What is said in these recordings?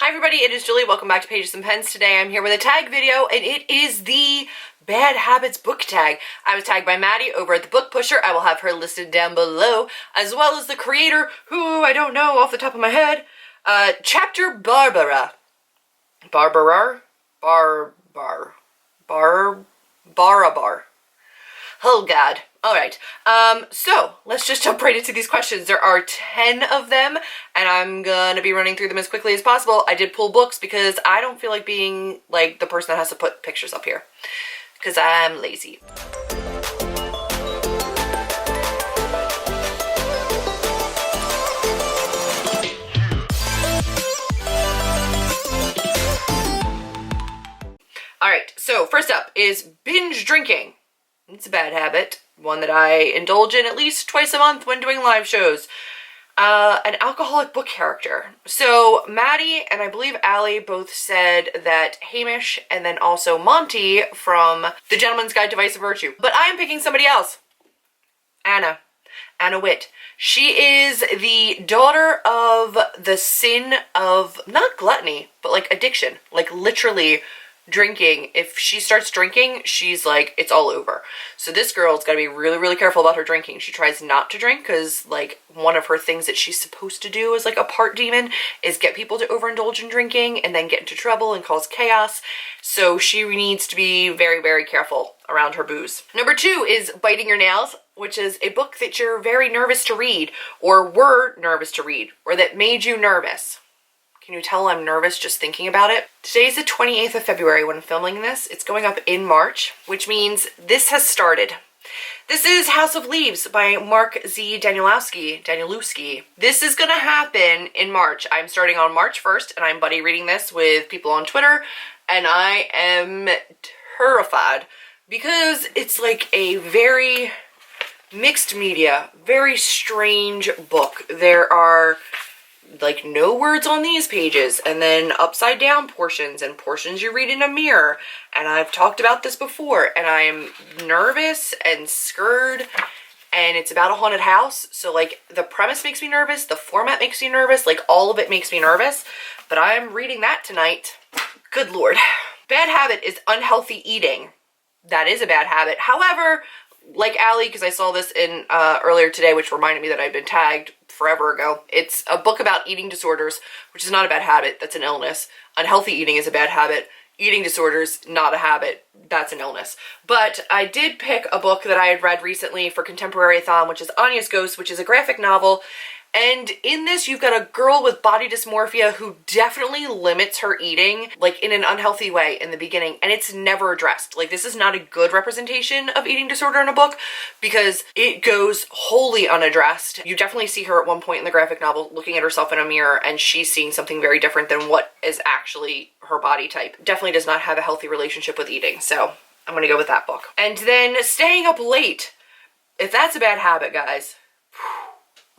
Hi everybody, it is Julie. Welcome back to Pages and Pens. Today I'm here with a tag video, and it is the Bad Habits book tag. I was tagged by Maddie over at the Book Pusher. I will have her listed down below, as well as the creator, who I don't know off the top of my head, Chapter Barbara. Barabar. Oh God. Alright, so let's just jump right into these questions. There are 10 of them, and I'm gonna be running through them as quickly as possible. I did pull books because I don't feel like being like the person that has to put pictures up here, because I'm lazy. Alright, so first up is binge drinking. It's a bad habit, one that I indulge in at least twice a month when doing live shows. An alcoholic book character. So Maddie and I believe Allie both said that Hamish and then also Monty from The Gentleman's Guide to Vice Virtue. But I am picking somebody else. Anna Witt. She is the daughter of the sin of, not gluttony, but like addiction. Like literally drinking. If she starts drinking, she's like, it's all over. So this girl's got to be really, really careful about her drinking. She tries not to drink because like one of her things that she's supposed to do as like a part demon is get people to overindulge in drinking and then get into trouble and cause chaos. So she needs to be very, very careful around her booze. Number 2 is Biting Your Nails, which is a book that you're very nervous to read, or were nervous to read, or that made you nervous. Can you tell I'm nervous just thinking about it? Today's the 28th of February when I'm filming this. It's going up in March, which means this has started. This is House of Leaves by Mark Z. Danielewski. This is gonna happen in March. I'm starting on March 1st, and I'm buddy reading this with people on Twitter, and I am terrified because it's like a very mixed media, very strange book. There are like no words on these pages, and then upside down portions and portions you read in a mirror, and I've talked about this before, and I'm nervous and scared, and it's about a haunted house, so like the premise makes me nervous, the format makes me nervous, like all of it makes me nervous, but I'm reading that tonight. Good Lord. Bad habit is unhealthy eating. That is a bad habit. However, like Allie, because I saw this in earlier today, which reminded me that I'd been tagged forever ago. It's a book about eating disorders, which is not a bad habit. That's an illness. Unhealthy eating is a bad habit. Eating disorders, not a habit. That's an illness. But I did pick a book that I had read recently for Contemporary-a-thon, which is Anya's Ghost, which is a graphic novel. And in this, you've got a girl with body dysmorphia who definitely limits her eating, like in an unhealthy way in the beginning, and it's never addressed. Like, this is not a good representation of eating disorder in a book because it goes wholly unaddressed. You definitely see her at one point in the graphic novel looking at herself in a mirror, and she's seeing something very different than what is actually her body type. Definitely does not have a healthy relationship with eating, so I'm gonna go with that book. And then staying up late. If that's a bad habit, guys,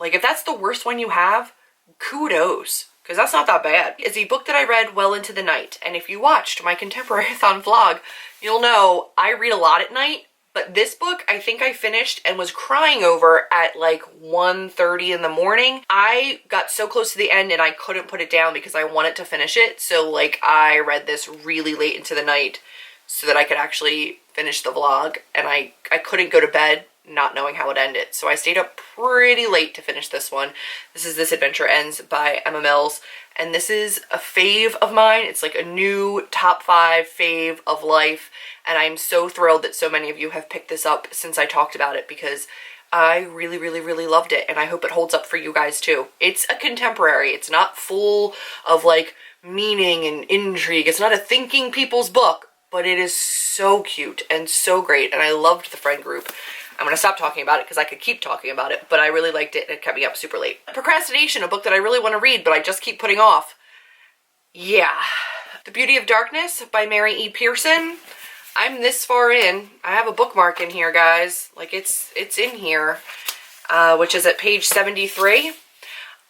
like, if that's the worst one you have, kudos, because that's not that bad. It's a book that I read well into the night, and if you watched my Contemporary-a-thon vlog, you'll know I read a lot at night, but this book I think I finished and was crying over at like 1:30 in the morning. I got so close to the end and I couldn't put it down because I wanted to finish it, so like I read this really late into the night so that I could actually finish the vlog, and I couldn't go to bed not knowing how it ended. So I stayed up pretty late to finish this one. This is This Adventure Ends by Emma Mills, and this is a fave of mine. It's like a new top 5 fave of life, and I'm so thrilled that so many of you have picked this up since I talked about it because I really, really, really loved it, and I hope it holds up for you guys too. It's a contemporary. It's not full of like meaning and intrigue. It's not a thinking people's book, but it is so cute and so great, and I loved the friend group. I'm going to stop talking about it because I could keep talking about it, but I really liked it and it kept me up super late. Procrastination, a book that I really want to read, but I just keep putting off. Yeah. The Beauty of Darkness by Mary E. Pearson. I'm this far in. I have a bookmark in here, guys. Like, it's in here, which is at page 73.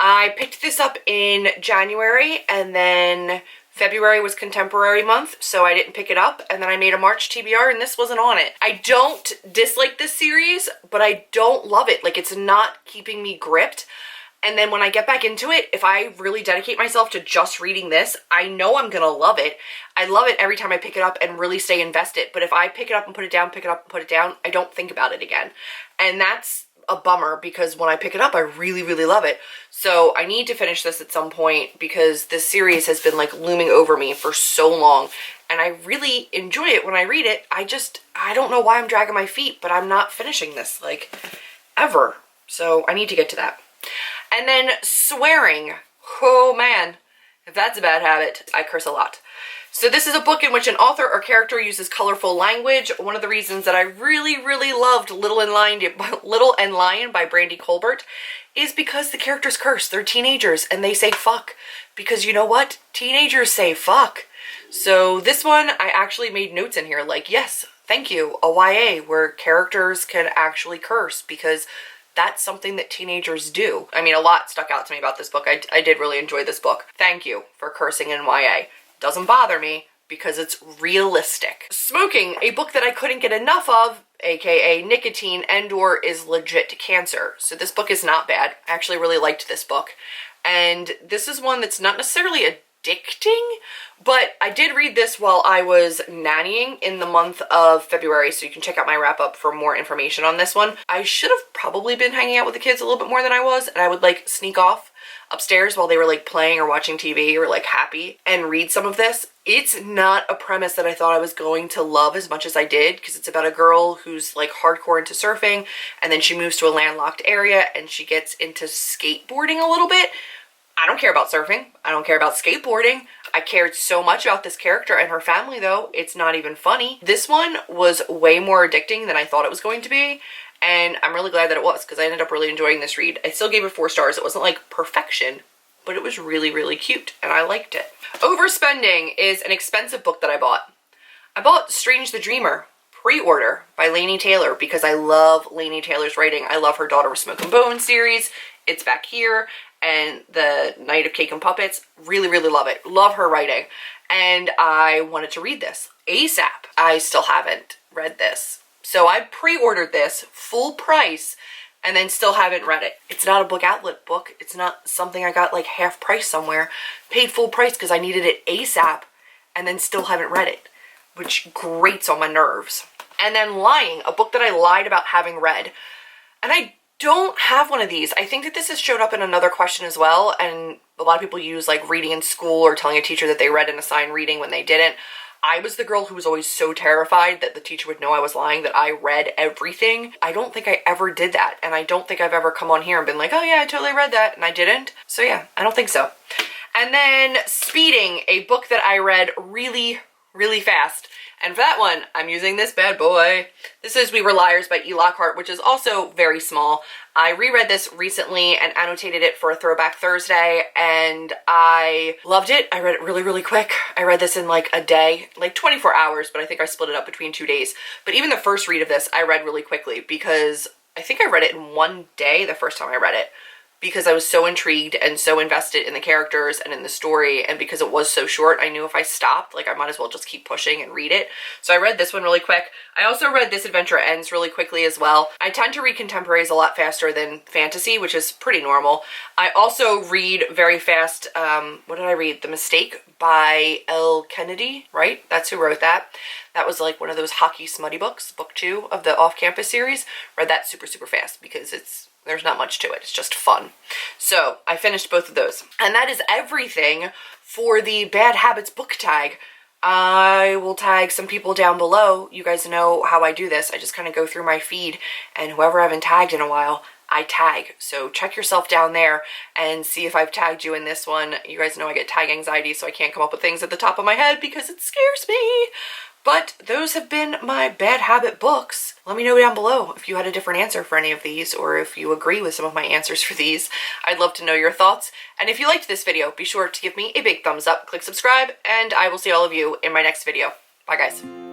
I picked this up in January, and then February was contemporary month, so I didn't pick it up, and then I made a March TBR and this wasn't on it. I don't dislike this series, but I don't love it. Like, it's not keeping me gripped. And then when I get back into it, if I really dedicate myself to just reading this, I know I'm gonna love it. I love it every time I pick it up and really stay invested. But if I pick it up and put it down, pick it up and put it down, I don't think about it again. And that's a bummer because when I pick it up, I really, really love it. So I need to finish this at some point because this series has been like looming over me for so long. And I really enjoy it when I read it. I don't know why I'm dragging my feet, but I'm not finishing this like ever. So I need to get to that. And then swearing. Oh man, if that's a bad habit, I curse a lot. So this is a book in which an author or character uses colorful language. One of the reasons that I really, really loved Little and Lion by Brandy Colbert is because the characters curse. They're teenagers and they say fuck. Because you know what? Teenagers say fuck. So this one, I actually made notes in here like, yes, thank you, a YA where characters can actually curse because that's something that teenagers do. I mean, a lot stuck out to me about this book. I did really enjoy this book. Thank you for cursing in YA. Doesn't bother me because it's realistic. Smoking, a book that I couldn't get enough of, aka nicotine and/or is legit cancer. So this book is not bad. I actually really liked this book. And this is one that's not necessarily addicting, but I did read this while I was nannying in the month of February, so you can check out my wrap up for more information on this one. I should have probably been hanging out with the kids a little bit more than I was, and I would like sneak off upstairs while they were like playing or watching TV or like happy and read some of this. It's not a premise that I thought I was going to love as much as I did because it's about a girl who's like hardcore into surfing and then she moves to a landlocked area and she gets into skateboarding a little bit. I don't care about surfing. I don't care about skateboarding. I cared so much about this character and her family though. It's not even funny. This one was way more addicting than I thought it was going to be. And I'm really glad that it was because I ended up really enjoying this read. I still gave it 4 stars. It wasn't like perfection, but it was really, really cute and I liked it. Overspending is an expensive book that I bought. I bought Strange the Dreamer pre-order by Laini Taylor because I love Laini Taylor's writing. I love her Daughter with Smoke and Bone series. It's back here. And the Night of Cake and Puppets. Really, really love it. Love her writing. And I wanted to read this ASAP. I still haven't read this. So I pre-ordered this full price and then still haven't read it. It's not a book outlet book. It's not something I got like half price somewhere. Paid full price because I needed it ASAP and then still haven't read it, which grates on my nerves. And then Lying, a book that I lied about having read. And I don't have one of these. I think that this has showed up in another question as well, and a lot of people use like reading in school or telling a teacher that they read an assigned reading when they didn't. I was the girl who was always so terrified that the teacher would know I was lying that I read everything. I don't think I ever did that, and I don't think I've ever come on here and been like, oh yeah, I totally read that, and I didn't. So yeah, I don't think so. And then Speeding, a book that I read really, really fast. And for that one, I'm using this bad boy. This is We Were Liars by E. Lockhart, which is also very small. I reread this recently and annotated it for a Throwback Thursday, and I loved it. I read it really, really quick. I read this in like a day, like 24 hours, but I think I split it up between 2 days. But even the first read of this, I read really quickly because I think I read it in one day the first time I read it. Because I was so intrigued and so invested in the characters and in the story, and because it was so short, I knew if I stopped, like I might as well just keep pushing and read it. So I read this one really quick. I also read This Adventure Ends really quickly as well. I tend to read contemporaries a lot faster than fantasy, which is pretty normal. I also read very fast, what did I read? The Mistake by L. Kennedy, right? That's who wrote that. That was like one of those hockey smutty books, book 2 of the Off-Campus series. Read that super, super fast because there's not much to it. It's just fun. So I finished both of those. And that is everything for the Bad Habits book tag. I will tag some people down below. You guys know how I do this. I just kind of go through my feed and whoever I haven't tagged in a while, I tag. So check yourself down there and see if I've tagged you in this one. You guys know I get tag anxiety, so I can't come up with things at the top of my head because it scares me. But those have been my bad habit books. Let me know down below if you had a different answer for any of these or if you agree with some of my answers for these. I'd love to know your thoughts. And if you liked this video, be sure to give me a big thumbs up, click subscribe, and I will see all of you in my next video. Bye guys.